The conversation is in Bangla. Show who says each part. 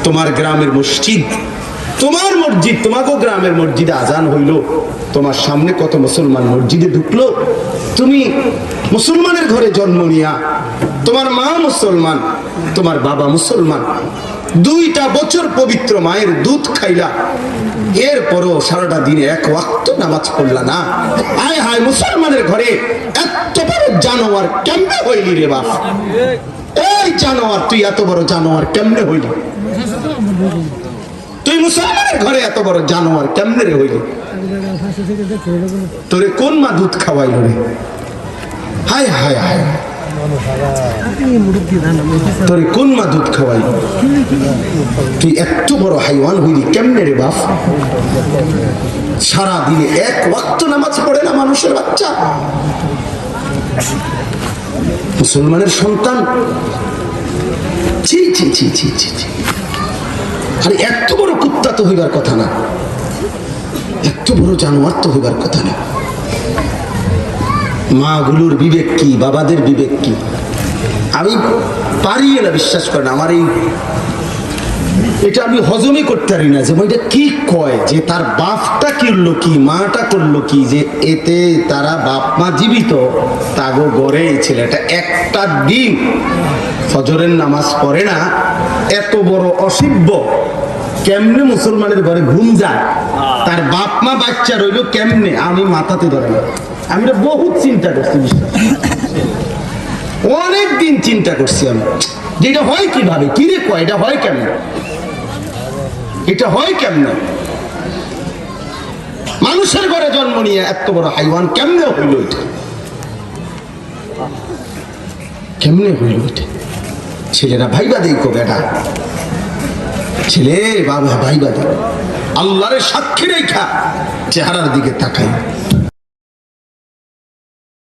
Speaker 1: তোমার গ্রামের মসজিদ, তোমার মসজিদ, তোমাকে গ্রামের মসজিদে আজান হইল, তোমার সামনে কত মুসলমান মসজিদে ঢুকলো, তুমি মুসলমানের ঘরে জন্ম নিয়া, তোমার মা মুসলমান, তোমার বাবা মুসলমান, 2টা বছর পবিত্র মায়ের দুধ খাইলা, এরপরও সারাটা দিনে এক ওয়াক্ত নামাজ পড়লা না। হায় হায়, মুসলমানের ঘরে এত বড় জানোয়ার কেমনে হইলি রে বাপ? এই জানোয়ার, তুই এত বড় জানোয়ার কেমনে হইলি? তুই মুসলমানের ঘরে এত বড় জানোয়ার কেমনে রে হইলি? তোরে কোন মা দুধ খাওয়াইল রে? হায় হায় হায়, তোরে কোন মা দুধ খাওয়াইল? তুই এত বড় হাইওয়ান হইলি কেমনে রে বাপ? সারা দিনে এক ওয়াক্ত নামাজ পড়ে না মানুষের বাচ্চা, মুসলমানের সন্তান। ছি ছি ছি ছি ছি ছি। আরে এত বড় কুত্তা তো হইবার কথা না, এত বড় জানোয়ার তো হইবার কথা না। মা গুলোর বিবেক কি, বাবাদের বিবেক কি? আমি পারি না, বিশ্বাস করেন, আমার এটা আমি হজমই করতে পারি না যে এটা কি কয়, যে তার বাপটা করলো কি, মাটা করলো কি, যে এতে তারা বাপ মা জীবিত, তাগো গড়ে ছেলেটা একটা দিন ফজরের নামাজ পড়ে না, এত বড় অসিব্য। কেমনে মুসলমানের ঘরে ঘুম যায়, তার বাপ মা বাচ্চা রইল কেমনে, আমি মাথাতে ধরে না। আমি বহুত চিন্তা করছি, বিশ্বাস, অনেকদিন চিন্তা করছি আমি, যে এটা হয় কিভাবে, কি রে কয়, এটা হয় কেমনে, এটা হয় কেমনে? মানুষের ঘরে জন্ম নিয়ে এত বড় হাইওয়ান কেমনে হইল? এটা কেমনে হইল? এটা ছেলেরা ভাইবা দেখো, বেটা ছেলে বাবা ভাইবা দেখো, আল্লাহরে সাক্ষী রেখা চেহারার দিকে তাকাই,